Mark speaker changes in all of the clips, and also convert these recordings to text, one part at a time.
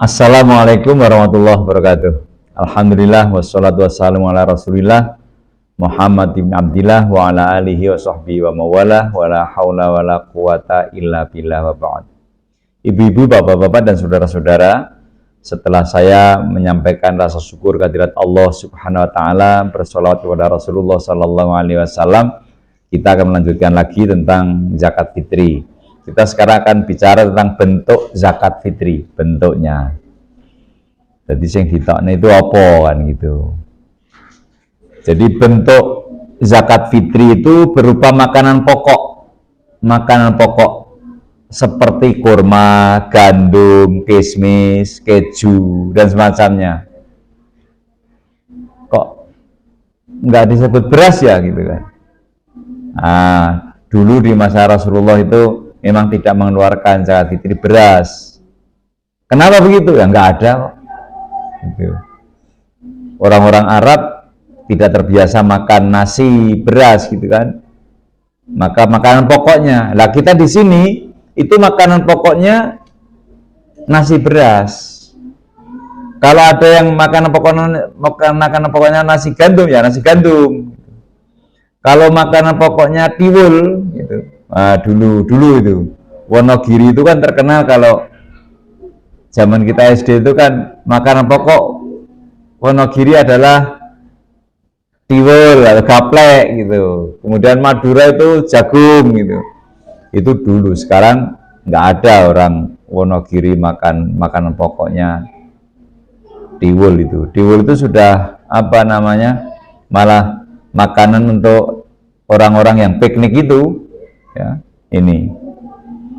Speaker 1: Assalamualaikum warahmatullahi wabarakatuh. Alhamdulillah wassalatu wassalamu ala Rasulillah Muhammad ibn Abdillah wa ala alihi wa sahbihi wa mawalah wa la haula wa la quwata illa billah wa ba'd. Ibu-ibu, bapak-bapak dan saudara-saudara, setelah saya menyampaikan rasa syukur kehadirat Allah Subhanahu wa taala, bersolawat kepada Rasulullah sallallahu alaihi wasallam, kita akan melanjutkan lagi tentang zakat fitri. Kita sekarang akan bicara tentang bentuk zakat fitri, bentuknya. Jadi yang ditokne itu apa kan gitu. Jadi bentuk zakat fitri itu berupa makanan pokok. Makanan pokok seperti kurma, gandum, kismis, keju dan semacamnya. Kok nggak disebut beras ya gitu kan? Dulu di masa Rasulullah itu memang tidak mengeluarkan zakat fitri beras. Kenapa begitu? Ya nggak ada kok. Gitu. Orang-orang Arab tidak terbiasa makan nasi beras gitu kan. Maka makanan pokoknya. Lah kita di sini itu makanan pokoknya nasi beras. Kalau ada yang makanan pokoknya nasi gandum ya nasi gandum. Kalau makanan pokoknya tiwul gitu. Dulu itu Wonogiri itu kan terkenal kalau zaman kita SD itu kan makanan pokok Wonogiri adalah tiwul atau gaplek gitu. Kemudian Madura itu jagung gitu. Itu dulu. Sekarang nggak ada orang Wonogiri makan makanan pokoknya tiwul itu. Tiwul itu sudah apa namanya? Malah makanan untuk orang-orang yang piknik itu. Ya, ini.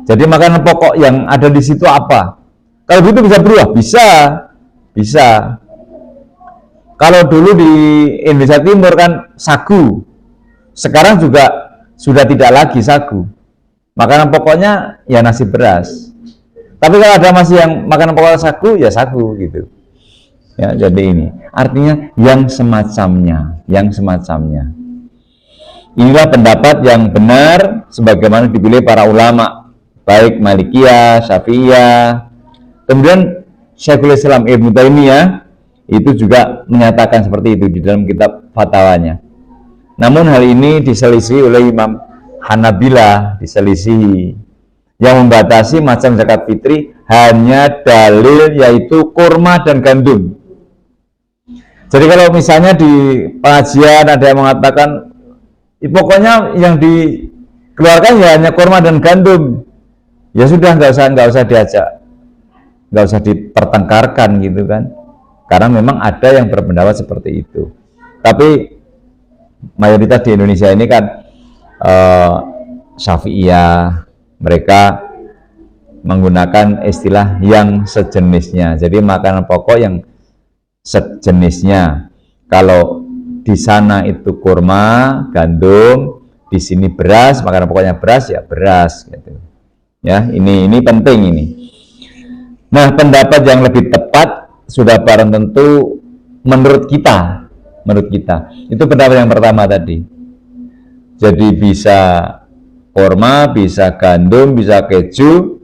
Speaker 1: Jadi makanan pokok yang ada di situ apa? Kalau gitu bisa berubah, bisa. Kalau dulu di Indonesia Timur kan sagu, sekarang juga sudah tidak lagi sagu. Makanan pokoknya ya nasi beras. Tapi kalau ada masih yang makanan pokok sagu, ya sagu gitu. Ya, jadi ini artinya yang semacamnya. Inilah pendapat yang benar sebagaimana dipilih para ulama, baik Malikiyah, Syafi'iyah. Kemudian Syekhul Islam Ibnu Taimiyah itu juga menyatakan seperti itu di dalam kitab fatwanya. Namun hal ini diselisih oleh Imam Hanabilah, diselisihi. Yang membatasi macam zakat fitri hanya dalil yaitu kurma dan gandum. Jadi kalau misalnya di pengajian ada yang mengatakan pokoknya yang dikeluarkan ya hanya kurma dan gandum, ya sudah nggak usah diajak, nggak usah dipertengkarkan gitu kan, karena memang ada yang berpendapat seperti itu. Tapi mayoritas di Indonesia ini kan Syafi'iyah, mereka menggunakan istilah yang sejenisnya. Jadi makanan pokok yang sejenisnya. Kalau di sana itu kurma, gandum, di sini beras, makanan pokoknya beras ya beras gitu. Ya, ini penting ini. Nah, pendapat yang lebih tepat sudah barang tentu menurut kita. Itu pendapat yang pertama tadi. Jadi bisa kurma, bisa gandum, bisa keju,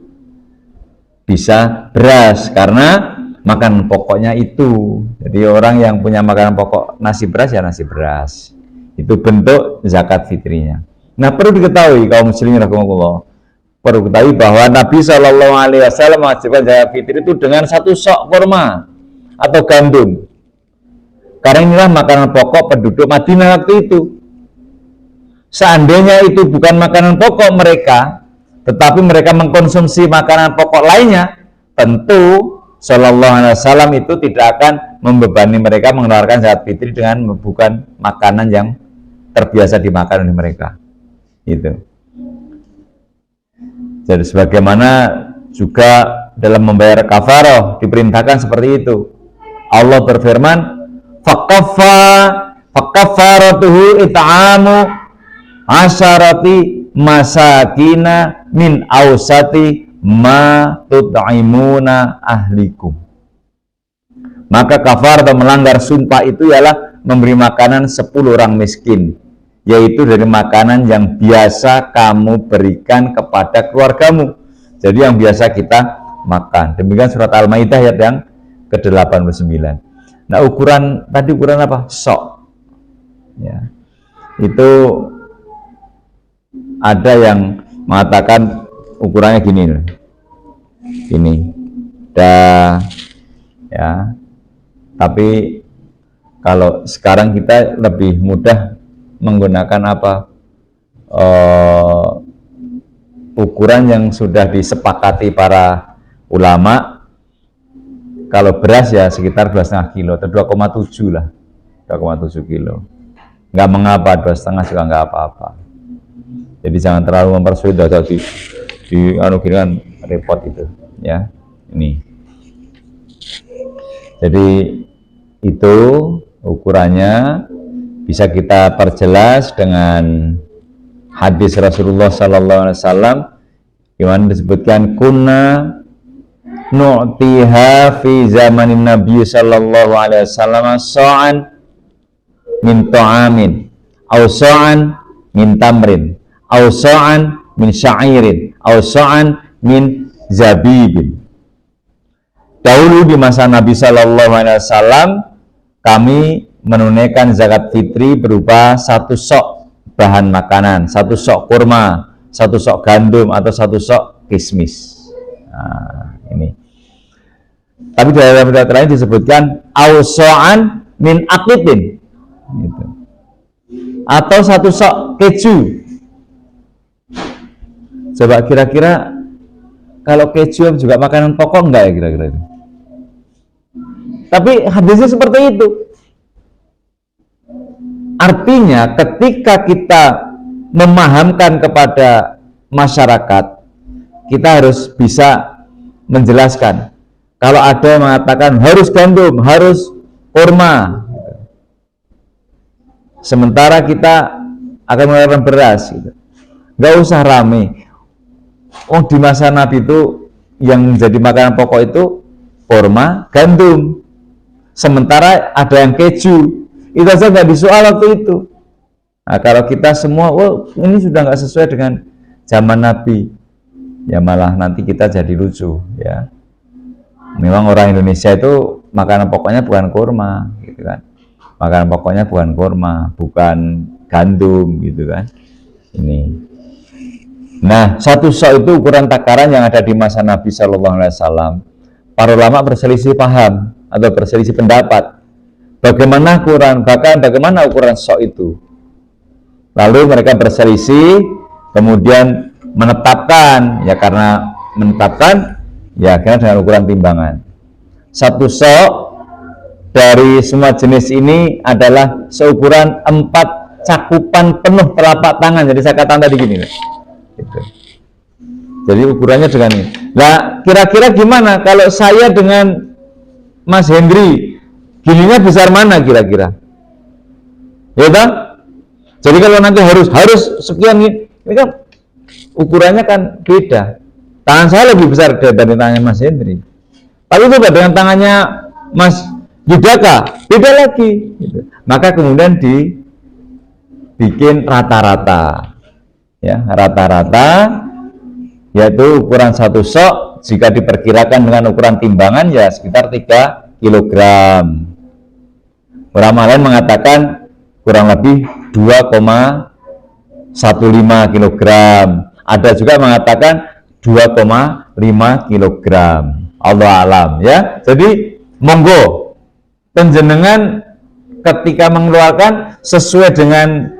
Speaker 1: bisa beras karena makanan pokoknya itu. Jadi orang yang punya makanan pokok nasi beras ya nasi beras. Itu bentuk zakat fitrinya. Nah, perlu diketahui kaum muslimin rahimakumullah. Perlu diketahui bahwa Nabi Shallallahu alaihi wasallam mewajibkan zakat fitri itu dengan satu sok kurma atau gandum. Karena inilah makanan pokok penduduk Madinah waktu itu. Seandainya itu bukan makanan pokok mereka, tetapi mereka mengkonsumsi makanan pokok lainnya, tentu Sallallahu alaihi wasallam itu tidak akan membebani mereka mengeluarkan zakat fitri dengan bukan makanan yang terbiasa dimakan oleh mereka. Itu. Jadi sebagaimana juga dalam membayar kafarah diperintahkan seperti itu. Allah berfirman, "Fakafaratuhu it'amu asyarati masakina min ausati ma tut'imuna ahlikum." Maka kafar atau melanggar sumpah itu ialah memberi makanan 10 orang miskin, yaitu dari makanan yang biasa kamu berikan kepada keluargamu. Jadi yang biasa kita makan. Demikian surat Al-Maidah ayat yang ke-89. Nah, ukuran apa? Sok. Ya. Itu ada yang mengatakan ukurannya gini. Gini. Ya. Tapi kalau sekarang kita lebih mudah menggunakan apa? Ukuran yang sudah disepakati para ulama. Kalau beras ya sekitar 2,5 kilo atau 2,7 lah, 2,7 kilo. Nggak mengapa, 2,5 juga nggak apa-apa. Jadi jangan terlalu mempersulit, di kan repot itu, ya. Ini. Jadi itu ukurannya bisa kita perjelas dengan hadis Rasulullah SAW, di mana disebutkan kunna nu'tiha fi zamanin Nabi sallallahu alaihi wasallam sa'an min ta'amin aw sa'an min tamrin aw sa'an min sya'irin aw sa'an min zabibin. Dahulu di masa Nabi sallallahu alaihi wasallam kami menunaikan zakat fitri berupa 1 sok bahan makanan, 1 sok kurma, 1 sok gandum atau 1 sok kismis. Nah, ini. Tapi dalam riwayat lain disebutkan ausoan min aqitin, gitu. Atau 1 sok keju. Coba kira-kira kalau keju juga makanan pokok enggak ya kira-kira? Tapi hadisnya seperti itu. Artinya ketika kita memahamkan kepada masyarakat, kita harus bisa menjelaskan. Kalau ada yang mengatakan harus gandum, harus kurma, sementara kita akan mengeluarkan beras, gitu. Nggak usah rame. Oh, di masa Nabi itu yang menjadi makanan pokok itu kurma, gandum. Sementara ada yang keju. Itu saja nggak disoal waktu itu. Nah, kalau kita semua, oh ini sudah nggak sesuai dengan zaman Nabi, ya malah nanti kita jadi lucu, ya. Memang orang Indonesia itu makanan pokoknya bukan kurma, gitu kan. Makanan pokoknya bukan kurma, bukan gandum, gitu kan. Ini. Nah, 1 sok itu ukuran takaran yang ada di masa Nabi Shallallahu Alaihi Wasallam. Para ulama berselisih paham atau berselisih pendapat. Bagaimana ukuran sok itu? Lalu mereka berselisih, kemudian menetapkan, ya karena menetapkan, ya karena dengan ukuran timbangan. 1 sok dari semua jenis ini adalah seukuran 4 cakupan penuh telapak tangan. Jadi saya katakan tadi gini, gitu. Jadi ukurannya dengan ini. Nah, kira-kira gimana kalau saya dengan Mas Hendri, gininya besar mana kira-kira? Ya kan? Jadi kalau nanti harus sekian ini kan ukurannya kan beda. Tangan saya lebih besar daripada tangannya Mas Hendri. Tapi coba dengan tangannya Mas Yudhaka, beda lagi. Gitu. Maka kemudian dibikin rata-rata, ya rata-rata, yaitu ukuran 1 sok jika diperkirakan dengan ukuran timbangan ya sekitar 3 kilogram. Ulama lain mengatakan kurang lebih 2,15 kilogram. Ada juga mengatakan 2,5 kilogram. Allah alam, ya. Jadi monggo penjenengan ketika mengeluarkan sesuai dengan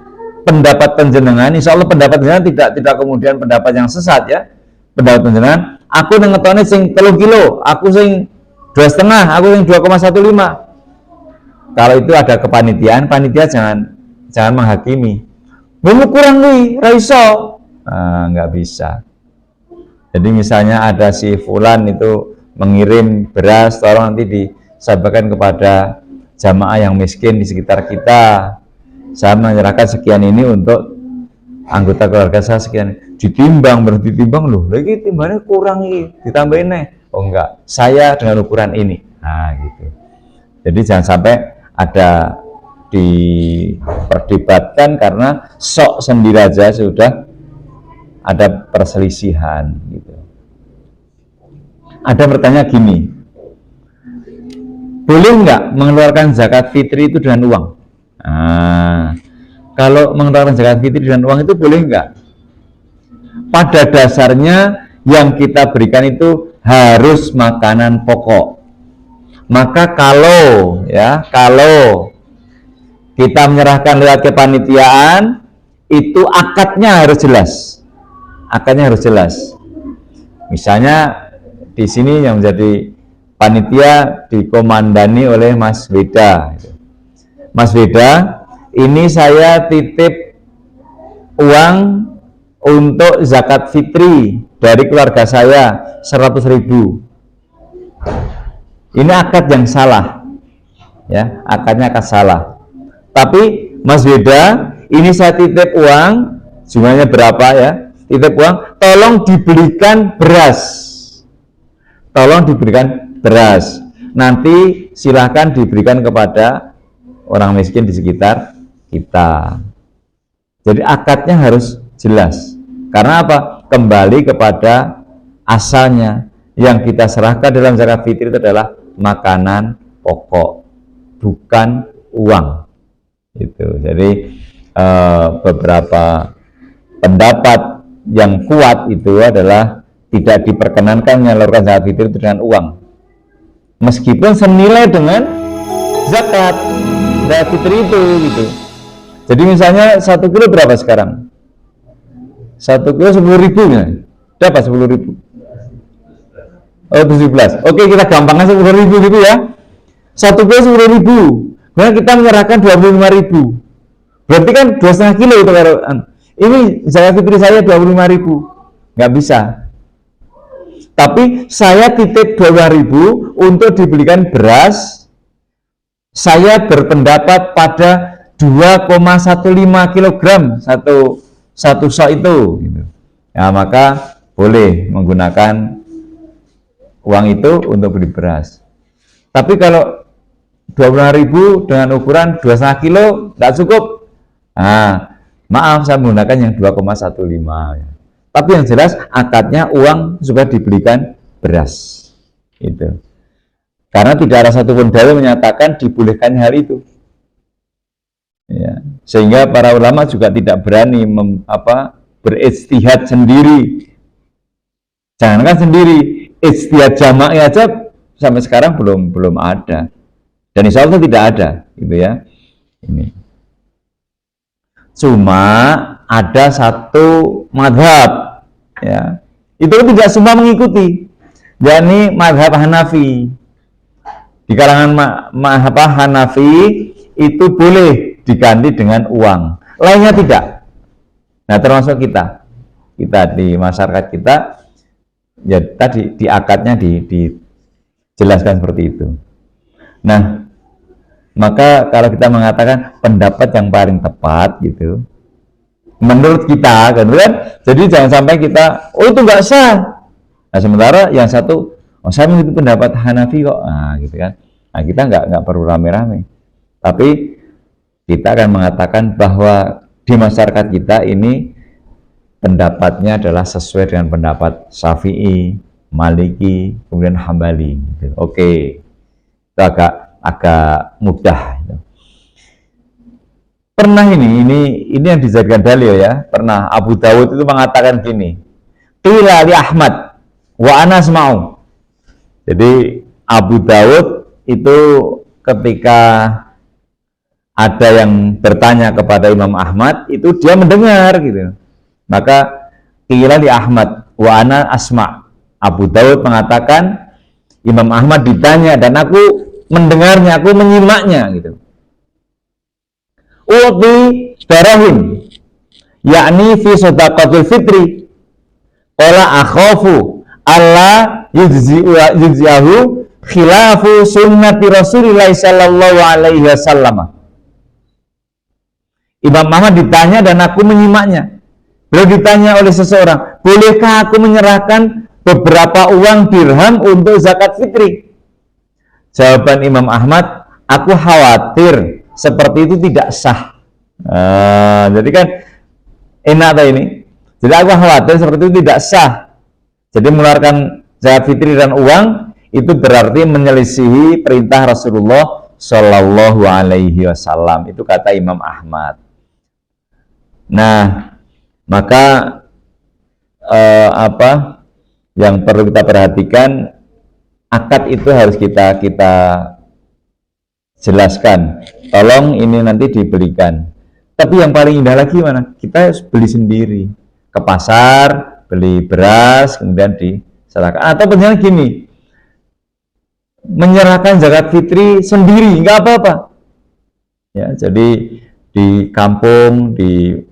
Speaker 1: pendapat penjenengan. Insya Allah pendapat penjenengan tidak kemudian pendapat yang sesat, ya. Pendapat penjenengan, aku ngetone sing 3 kilo, aku sing 2,5, aku sing 2,15. Kalau itu ada kepanitiaan, panitia jangan menghakimi. Belum kurang nih, raiso. Nah, nggak bisa. Jadi misalnya ada si fulan itu mengirim beras, tolong nanti disampaikan kepada jamaah yang miskin di sekitar kita. Saya menyerahkan sekian ini untuk anggota keluarga saya sekian. Ditimbang, berarti timbang loh. Lagi timbangnya kurang nih, ditambahin nih. Oh enggak, saya dengan ukuran ini. Nah gitu. Jadi jangan sampai ada diperdebatkan karena sok sendiri aja sudah ada perselisihan gitu. Ada bertanya gini, boleh nggak mengeluarkan zakat fitri itu dengan uang? Nah, kalau mengeluarkan zakat fitri dengan uang itu boleh nggak? Pada dasarnya yang kita berikan itu harus makanan pokok. Maka kalau kita menyerahkan lewat kepanitiaan, itu akadnya harus jelas. Akadnya harus jelas. Misalnya di sini yang menjadi panitia dikomandani oleh Mas Weda. Mas Weda, ini saya titip uang untuk zakat fitri dari keluarga saya 100.000. Ini akad yang salah, ya, akadnya akad salah. Tapi Mas Weda, ini saya titip uang, jumlahnya berapa ya? Titip uang, tolong dibelikan beras. Tolong diberikan beras. Nanti silahkan diberikan kepada orang miskin di sekitar kita. Jadi akadnya harus jelas. Karena apa? Kembali kepada asalnya. Yang kita serahkan dalam zakat fitri itu adalah makanan pokok, bukan uang. Itu. Jadi beberapa pendapat yang kuat itu adalah tidak diperkenankan menyalurkan zakat fitri itu dengan uang, meskipun senilai dengan zakat fitri itu gitu. Jadi misalnya 1 kilo berapa sekarang? 1 kilo 10.000 ya? Dapat 10.000. Oh 17. Oke, kita gampangkan 10.000 gitu ya. 1 kilo 10.000. Kemudian kita menyerahkan 25.000. Berarti kan 2,5 kilo itu kalau ini zakat fitri saya 25.000. Nggak bisa. Tapi saya titip 20.000 untuk dibelikan beras. Saya berpendapat pada 2,15 kilogram satu sok itu. Nah, maka boleh menggunakan uang itu untuk beli beras. Tapi kalau 25.000 dengan ukuran 2,5 kilo tidak cukup. Nah, maaf, saya menggunakan yang 2,15 ya. Tapi yang jelas akadnya uang supaya dibelikan beras. Itu. Karena tidak ada satupun dalil menyatakan dibolehkan hal itu. Ya. Sehingga para ulama juga tidak berani berijtihad sendiri. Jangankan sendiri, ijtihad jama'i aja sampai sekarang belum ada. Dan insya Allah tidak ada, gitu ya. Ini. Cuma ada satu madhab, ya, itu tidak semua mengikuti, yakni madhab Hanafi. Di kalangan madhab Hanafi itu boleh diganti dengan uang, lainnya tidak. Nah, termasuk kita di masyarakat kita, ya tadi di akadnya dijelaskan seperti itu. Nah, maka kalau kita mengatakan pendapat yang paling tepat gitu, menurut kita kan, jadi jangan sampai kita itu nggak sah. Nah, sementara yang satu, saya mengikuti pendapat Hanafi kok, gitu kan. Nah, kita nggak perlu rame-rame, tapi kita akan mengatakan bahwa di masyarakat kita ini pendapatnya adalah sesuai dengan pendapat Syafi'i, Maliki, kemudian Hambali. Gitu. Oke, itu agak mudah. Pernah ini yang dijadikan dalil ya. Pernah Abu Dawud itu mengatakan gini, qila li Ahmad wa ana asma'u. Jadi Abu Dawud itu ketika ada yang bertanya kepada Imam Ahmad, itu dia mendengar gitu. Maka qila li Ahmad wa ana asma'. Abu Dawud mengatakan Imam Ahmad ditanya dan aku mendengarnya, aku menyimaknya gitu. Uti darahim, yakni fi shadaqatul fitri. Qala akhafu alla yujzi'ahu khilafu sunnati Rasulillah sallallahu alaihi wasallam. Imam Ahmad ditanya dan aku menyimaknya. Beliau ditanya oleh seseorang, bolehkah aku menyerahkan beberapa uang dirham untuk zakat fitri? Jawaban Imam Ahmad, aku khawatir seperti itu tidak sah. Jadi kan enak tak ini? Jadi aku khawatir seperti itu tidak sah. Jadi mengeluarkan zakat fitri dan uang itu berarti menyelisihi perintah Rasulullah Shallallahu Alaihi Wasallam. Itu kata Imam Ahmad. Nah, maka apa yang perlu kita perhatikan, akad itu harus kita jelaskan. Tolong ini nanti dibelikan. Tapi yang paling indah lagi mana? Kita harus beli sendiri ke pasar, beli beras, kemudian diserahkan. Atau misalnya gini, menyerahkan zakat fitri sendiri, nggak apa-apa. Ya, jadi di kampung diberi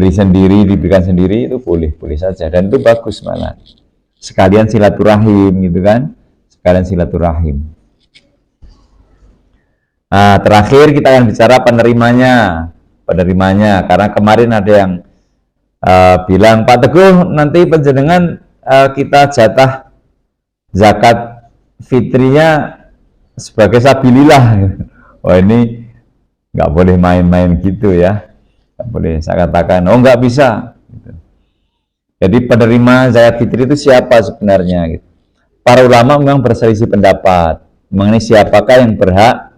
Speaker 1: sendiri, diberikan sendiri itu boleh saja, dan itu bagus malah. Sekalian silaturahim gitu kan, sekalian silaturahim. Nah, terakhir kita akan bicara penerimanya, karena kemarin ada yang bilang, Pak Teguh, nanti penjenengan kita jatah zakat fitrinya sebagai sabilillah. Wah, ini nggak boleh main-main gitu ya, nggak boleh. Saya katakan, oh nggak bisa. Jadi penerima zakat fitri itu siapa sebenarnya? Para ulama memang berselisih pendapat mengenai siapakah yang berhak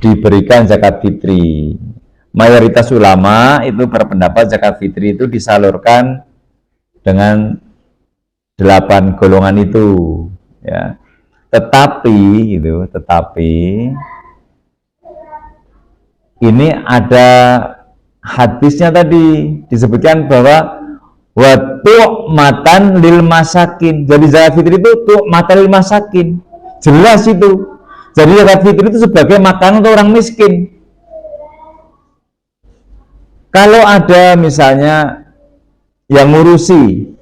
Speaker 1: diberikan zakat fitri. Mayoritas ulama itu berpendapat zakat fitri itu disalurkan dengan 8 golongan itu, ya. Tetapi ini ada hadisnya tadi disebutkan bahwa watu matan lil masakin. Jadi zakat fitri itu tuh matan lil masakin. Jelas itu. Jadi zakat fitri itu sebagai makanan untuk orang miskin. Kalau ada misalnya yang ngurusi,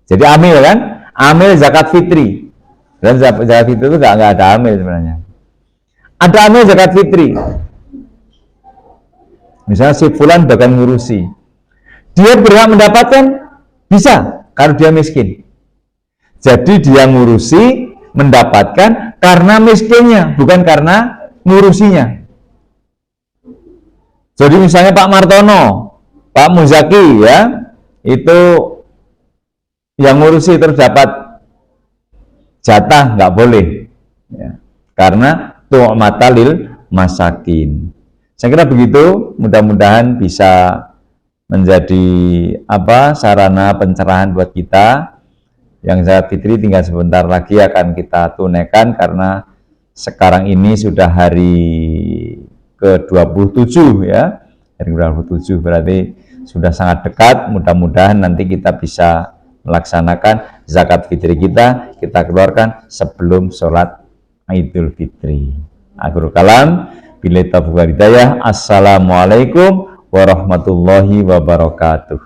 Speaker 1: jadi amil kan, amil zakat fitri. Dan zakat fitri itu nggak ada amil sebenarnya. Ada amil zakat fitri. Misalnya si fulan bagian ngurusi, dia berhak mendapatkan, bisa kalau dia miskin. Jadi dia ngurusi, mendapatkan karena miskinnya, bukan karena ngurusinya. Jadi misalnya Pak Martono, Pak Muzaki, ya, itu yang ngurusi terus dapat jatah, nggak boleh, ya, karena tu'mata lil masakin. Saya kira begitu, mudah-mudahan bisa menjadi sarana pencerahan buat kita. Yang zakat fitri tinggal sebentar lagi akan kita tunaikan, karena sekarang ini sudah hari ke-27 ya. Hari ke-27 berarti sudah sangat dekat. Mudah-mudahan nanti kita bisa melaksanakan zakat fitri kita keluarkan sebelum sholat Idul Fitri. Akhirul kalam, billahi taufiq wal hidayah. Assalamualaikum warahmatullahi wabarakatuh.